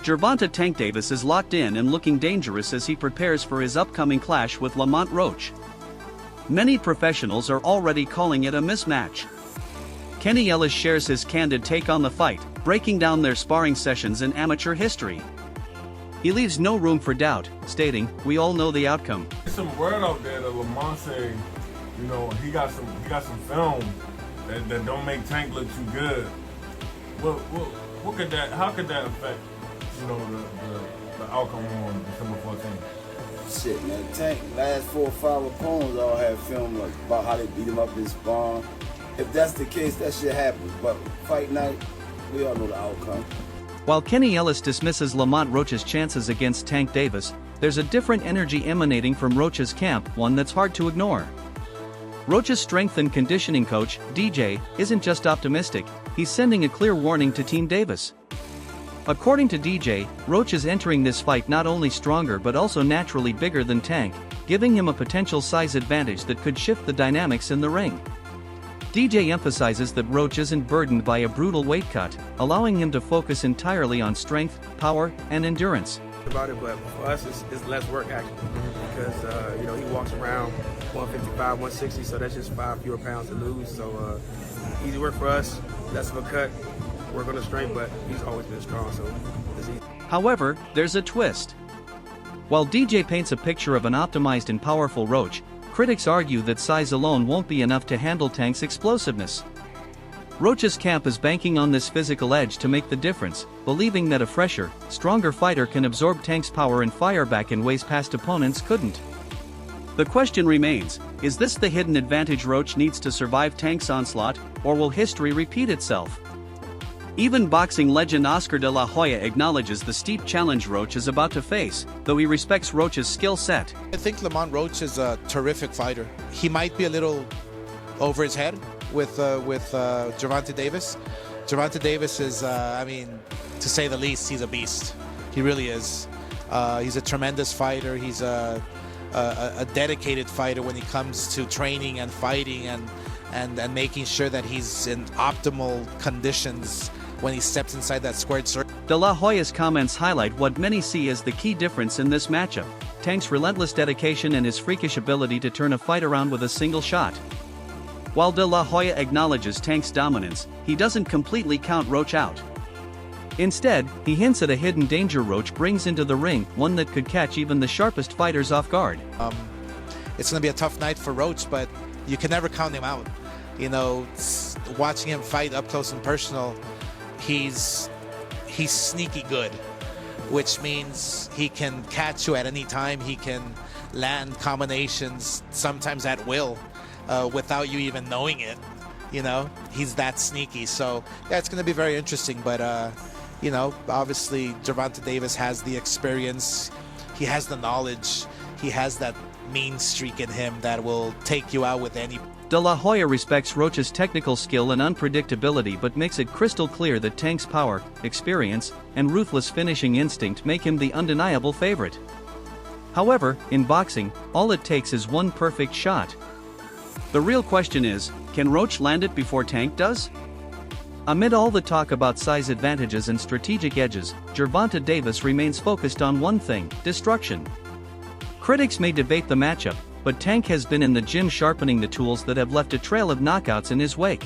Gervonta Tank Davis is locked in and looking dangerous as he prepares for his upcoming clash with Lamont Roach. Many professionals are already calling it a mismatch. Kenny Ellis shares his candid take on the fight, breaking down their sparring sessions and amateur history. He leaves no room for doubt, stating, "We all know the outcome." There's some word out there that Lamont say, you know, he got some film that don't make Tank look too good. What could that? How could that affect, you know, the outcome on December 14th? Shit, man. Tank last 4 or 5 opponents all had film like about how they beat him up in sparring. If that's the case, that shit happens. But fight night, we all know the outcome. While Kenny Ellis dismisses Lamont Roach's chances against Tank Davis, there's a different energy emanating from Roach's camp, one that's hard to ignore. Roach's strength and conditioning coach, DJ, isn't just optimistic, he's sending a clear warning to Team Davis. According to DJ, Roach is entering this fight not only stronger but also naturally bigger than Tank, giving him a potential size advantage that could shift the dynamics in the ring. DJ emphasizes that Roach isn't burdened by a brutal weight cut, allowing him to focus entirely on strength, power, and endurance. About it, but for us it's less work actually, because you know, he walks around 155, 160, so that's just 5 fewer pounds to lose. So easy work for us, less of a cut, work on the strength, but he's always been strong, so it's easy. However, there's a twist. While DJ paints a picture of an optimized and powerful Roach, critics argue that size alone won't be enough to handle Tank's explosiveness. Roach's camp is banking on this physical edge to make the difference, believing that a fresher, stronger fighter can absorb Tank's power and fire back in ways past opponents couldn't. The question remains, is this the hidden advantage Roach needs to survive Tank's onslaught, or will history repeat itself? Even boxing legend Oscar de la Hoya acknowledges the steep challenge Roach is about to face, though he respects Roach's skill set. I think Lamont Roach is a terrific fighter. He might be a little over his head with Gervonta Davis. Gervonta Davis is, I mean, to say the least, he's a beast. He really is. He's a tremendous fighter. He's a dedicated fighter when it comes to training and fighting and making sure that he's in optimal conditions when he steps inside that squared circle. De La Hoya's comments highlight what many see as the key difference in this matchup: Tank's relentless dedication and his freakish ability to turn a fight around with a single shot. While De La Hoya acknowledges Tank's dominance, he doesn't completely count Roach out. Instead, he hints at a hidden danger Roach brings into the ring, one that could catch even the sharpest fighters off guard. It's going to be a tough night for Roach, but you can never count him out. You know, watching him fight up close and personal, he's sneaky good, which means he can catch you at any time. He can land combinations, sometimes at will, without you even knowing it. You know, he's that sneaky. So yeah, it's going to be very interesting. But you know, obviously Gervonta Davis has the experience, he has the knowledge, he has that mean streak in him that will take you out with any. De La Hoya respects Roach's technical skill and unpredictability but makes it crystal clear that Tank's power, experience, and ruthless finishing instinct make him the undeniable favorite. However, in boxing, all it takes is one perfect shot. The real question is, can Roach land it before Tank does? Amid all the talk about size advantages and strategic edges, Gervonta Davis remains focused on one thing: destruction. Critics may debate the matchup, but Tank has been in the gym sharpening the tools that have left a trail of knockouts in his wake.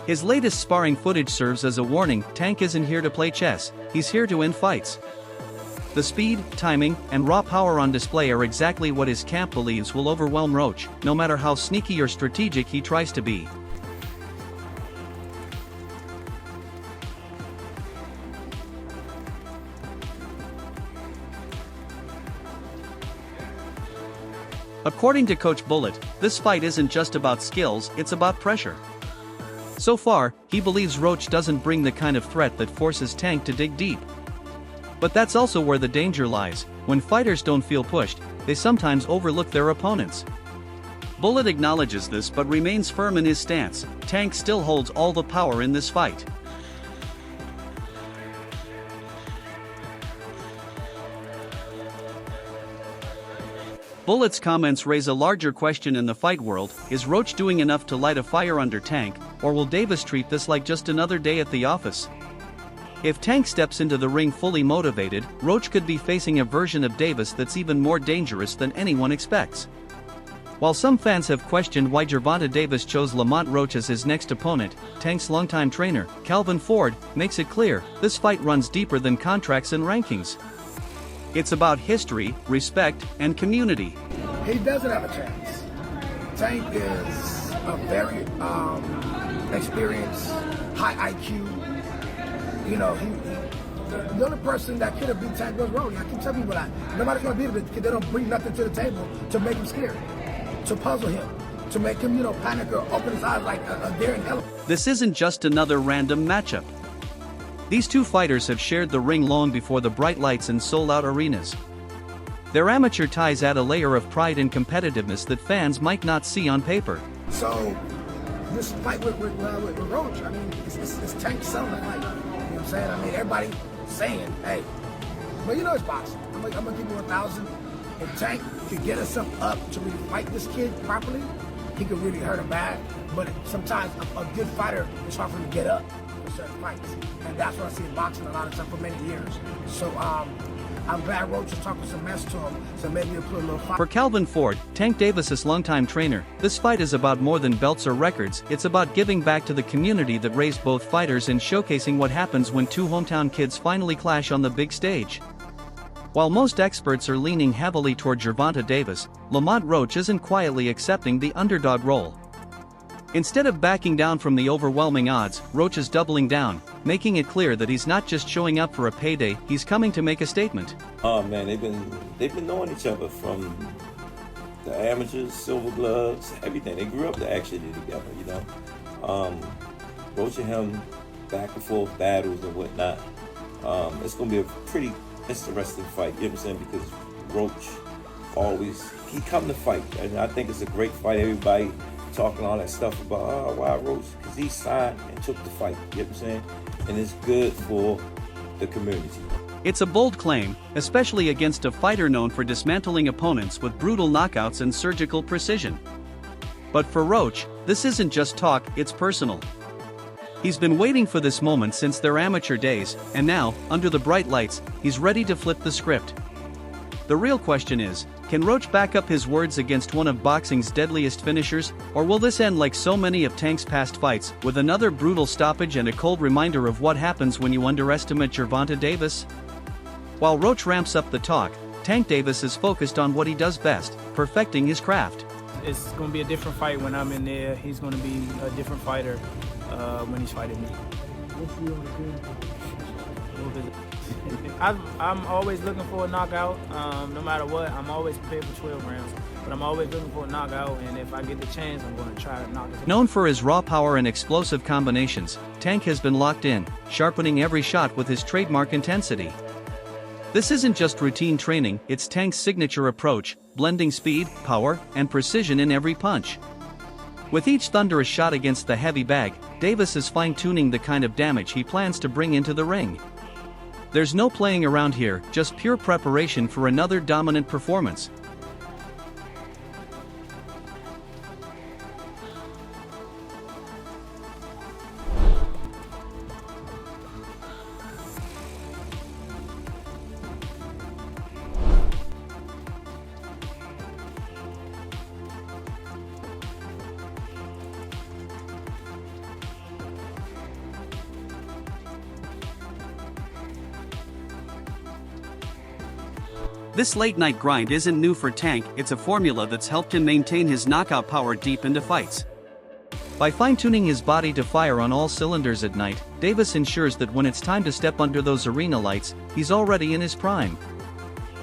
His latest sparring footage serves as a warning: Tank isn't here to play chess, he's here to win fights. The speed, timing, and raw power on display are exactly what his camp believes will overwhelm Roach, no matter how sneaky or strategic he tries to be. According to Coach Bullet, this fight isn't just about skills, it's about pressure. So far, he believes Roach doesn't bring the kind of threat that forces Tank to dig deep. But that's also where the danger lies: when fighters don't feel pushed, they sometimes overlook their opponents. Bullet acknowledges this but remains firm in his stance: Tank still holds all the power in this fight. Bullet's comments raise a larger question in the fight world: is Roach doing enough to light a fire under Tank, or will Davis treat this like just another day at the office? If Tank steps into the ring fully motivated, Roach could be facing a version of Davis that's even more dangerous than anyone expects. While some fans have questioned why Gervonta Davis chose Lamont Roach as his next opponent, Tank's longtime trainer, Calvin Ford, makes it clear this fight runs deeper than contracts and rankings. It's about history, respect, and community. He doesn't have a chance. Tank is a very experienced, high IQ. You know, the only person that could have beat Tank was Roach. I keep telling people that. Nobody's going to beat him because they don't bring nothing to the table to make him scared, to puzzle him, to make him, panic or open his eyes like a daring elephant. This isn't just another random matchup. These two fighters have shared the ring long before the bright lights and sold-out arenas. Their amateur ties add a layer of pride and competitiveness that fans might not see on paper. So, this fight with Roach, I mean, it's Tank selling the fight. You know what I'm saying? I mean, everybody saying, hey, but it's boxing. I'm gonna give you 1,000. If Tank could get himself up to really fight this kid properly, he could really hurt him bad. But sometimes a good fighter is hard for him to get up for certain fights. And that's what I see in boxing a lot of time for many years. So I'm glad Roach is talking some mess to him, so maybe he'll put a little fight. For Calvin Ford, Tank Davis' longtime trainer, this fight is about more than belts or records. It's about giving back to the community that raised both fighters and showcasing what happens when two hometown kids finally clash on the big stage. While most experts are leaning heavily toward Gervonta Davis, Lamont Roach isn't quietly accepting the underdog role. Instead of backing down from the overwhelming odds, Roach is doubling down, making it clear that he's not just showing up for a payday, he's coming to make a statement. Oh man, they've been knowing each other from the amateurs, silver gloves, everything. They grew up actually together, Roach and him back and forth battles and whatnot. It's gonna be a pretty interesting fight, you know what I'm saying? Because Roach he come to fight, and I think it's a great fight. Everybody talking all that stuff about why Roach, because he signed and took the fight, you know what I'm saying? And it's good for the community. It's a bold claim, especially against a fighter known for dismantling opponents with brutal knockouts and surgical precision. But for Roach, this isn't just talk, it's personal. He's been waiting for this moment since their amateur days, and now, under the bright lights, he's ready to flip the script. The real question is, can Roach back up his words against one of boxing's deadliest finishers, or will this end like so many of Tank's past fights, with another brutal stoppage and a cold reminder of what happens when you underestimate Gervonta Davis? While Roach ramps up the talk, Tank Davis is focused on what he does best, perfecting his craft. It's going to be a different fight when I'm in there. He's going to be a different fighter when he's fighting me. I'm always looking for a knockout, no matter what. I'm always prepared for 12 rounds, but I'm always looking for a knockout, and if I get the chance, I'm going to try to knock it. Known for his raw power and explosive combinations, Tank has been locked in, sharpening every shot with his trademark intensity. This isn't just routine training, it's Tank's signature approach, blending speed, power, and precision in every punch. With each thunderous shot against the heavy bag, Davis is fine-tuning the kind of damage he plans to bring into the ring. There's no playing around here, just pure preparation for another dominant performance. This late-night grind isn't new for Tank, it's a formula that's helped him maintain his knockout power deep into fights. By fine-tuning his body to fire on all cylinders at night, Davis ensures that when it's time to step under those arena lights, he's already in his prime.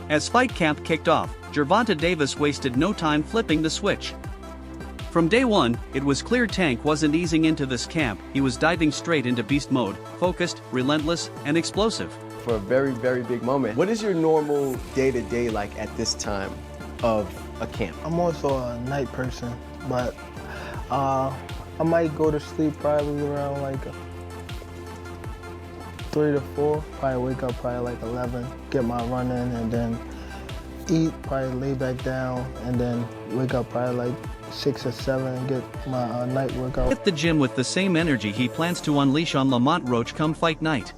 As fight camp kicked off, Gervonta Davis wasted no time flipping the switch. From day one, it was clear Tank wasn't easing into this camp, he was diving straight into beast mode, focused, relentless, and explosive. For a very, very big moment. What is your normal day-to-day like at this time of a camp? I'm also a night person, but I might go to sleep probably around like 3 to 4. Probably wake up probably like 11, get my run in, and then eat, probably lay back down, and then wake up probably like 6 or 7 and get my night workout. Hit the gym with the same energy he plans to unleash on Lamont Roach come fight night.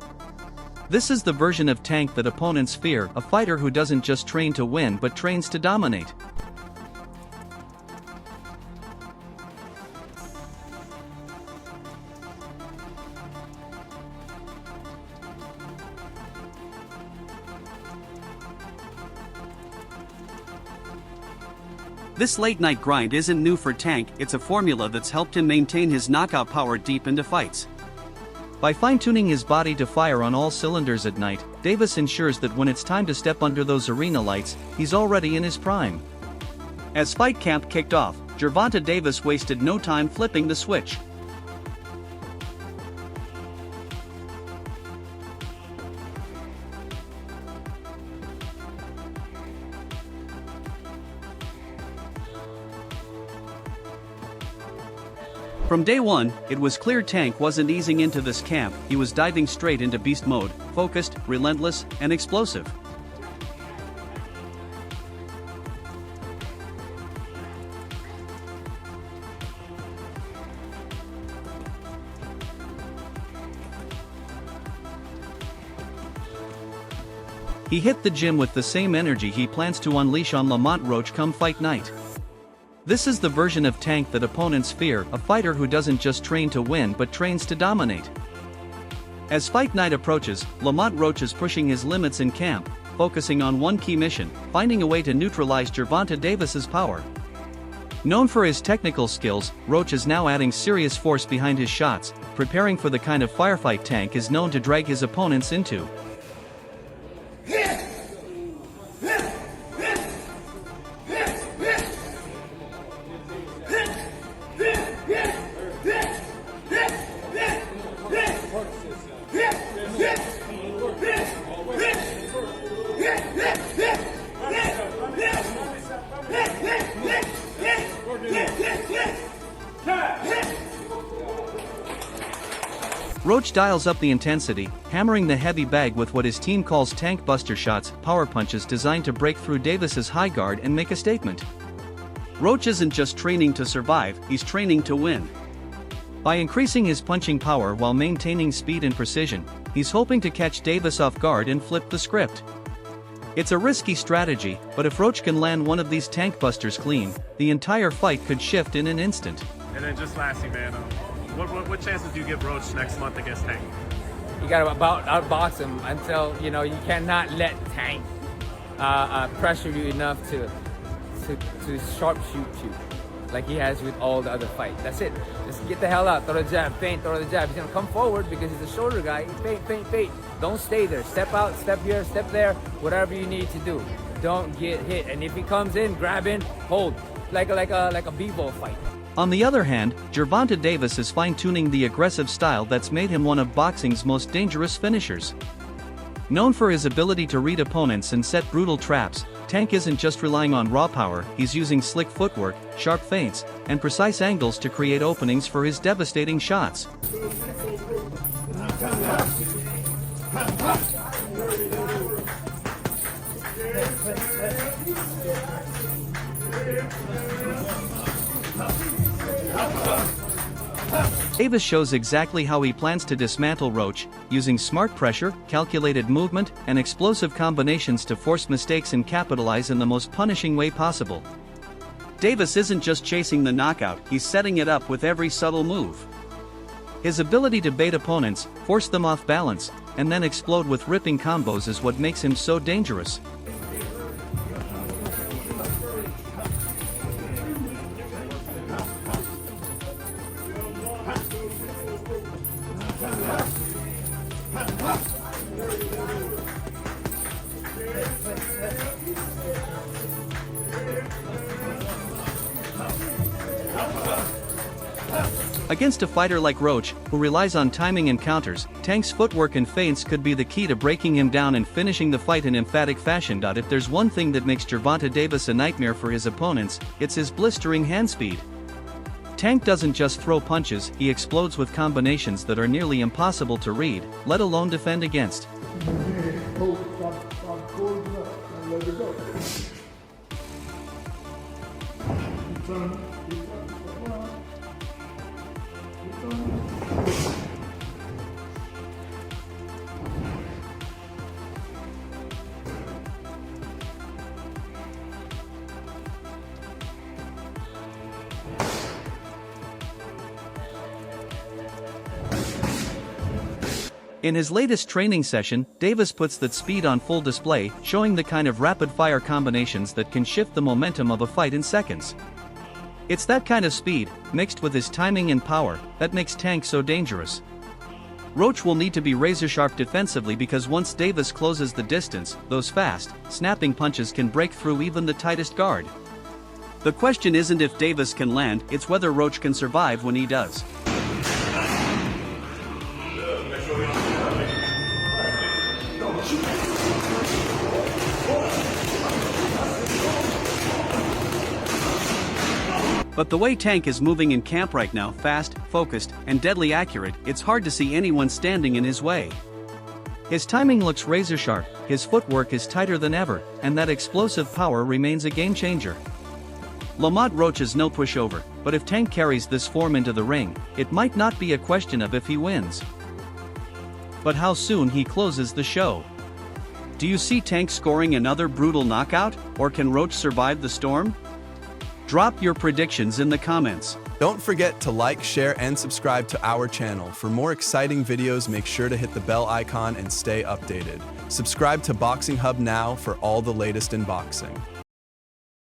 This is the version of Tank that opponents fear, a fighter who doesn't just train to win but trains to dominate. This late-night grind isn't new for Tank, it's a formula that's helped him maintain his knockout power deep into fights. By fine-tuning his body to fire on all cylinders at night, Davis ensures that when it's time to step under those arena lights, he's already in his prime. As fight camp kicked off, Gervonta Davis wasted no time flipping the switch. From day one, it was clear Tank wasn't easing into this camp, he was diving straight into beast mode, focused, relentless, and explosive. He hit the gym with the same energy he plans to unleash on Lamont Roach come fight night. This is the version of Tank that opponents fear, a fighter who doesn't just train to win but trains to dominate. As fight night approaches, Lamont Roach is pushing his limits in camp, focusing on one key mission, finding a way to neutralize Gervonta Davis's power. Known for his technical skills, Roach is now adding serious force behind his shots, preparing for the kind of firefight Tank is known to drag his opponents into. Roach dials up the intensity, hammering the heavy bag with what his team calls tank buster shots, power punches designed to break through Davis's high guard and make a statement. Roach isn't just training to survive, he's training to win. By increasing his punching power while maintaining speed and precision, he's hoping to catch Davis off guard and flip the script. It's a risky strategy, but if Roach can land one of these tank busters clean, the entire fight could shift in an instant. And then just lastly, man, what chances do you give Roach next month against Tank? You got to outbox him until, you cannot let Tank pressure you enough to sharpshoot you like he has with all the other fights. That's it. Just get the hell out. Throw the jab, feint, throw the jab. He's going to come forward because he's a shoulder guy. Feint. Don't stay there. Step out, step here, step there. Whatever you need to do. Don't get hit. And if he comes in, grab in, hold. Like a b-ball fight. On the other hand, Gervonta Davis is fine-tuning the aggressive style that's made him one of boxing's most dangerous finishers. Known for his ability to read opponents and set brutal traps, Tank isn't just relying on raw power, he's using slick footwork, sharp feints, and precise angles to create openings for his devastating shots. Davis shows exactly how he plans to dismantle Roach, using smart pressure, calculated movement, and explosive combinations to force mistakes and capitalize in the most punishing way possible. Davis isn't just chasing the knockout, he's setting it up with every subtle move. His ability to bait opponents, force them off balance, and then explode with ripping combos is what makes him so dangerous. Against a fighter like Roach, who relies on timing and counters, Tank's footwork and feints could be the key to breaking him down and finishing the fight in emphatic fashion. If there's one thing that makes Gervonta Davis a nightmare for his opponents, it's his blistering hand speed. Tank doesn't just throw punches, he explodes with combinations that are nearly impossible to read, let alone defend against. In his latest training session, Davis puts that speed on full display, showing the kind of rapid-fire combinations that can shift the momentum of a fight in seconds. It's that kind of speed, mixed with his timing and power, that makes Tank so dangerous. Roach will need to be razor-sharp defensively because once Davis closes the distance, those fast, snapping punches can break through even the tightest guard. The question isn't if Davis can land, it's whether Roach can survive when he does. But the way Tank is moving in camp right now, fast, focused, and deadly accurate, it's hard to see anyone standing in his way. His timing looks razor-sharp, his footwork is tighter than ever, and that explosive power remains a game-changer. Lamont Roach is no pushover, but if Tank carries this form into the ring, it might not be a question of if he wins, but how soon he closes the show. Do you see Tank scoring another brutal knockout, or can Roach survive the storm? Drop your predictions in the comments. Don't forget to like, share, and subscribe to our channel. For more exciting videos, make sure to hit the bell icon and stay updated. Subscribe to Boxing Hub now for all the latest in boxing.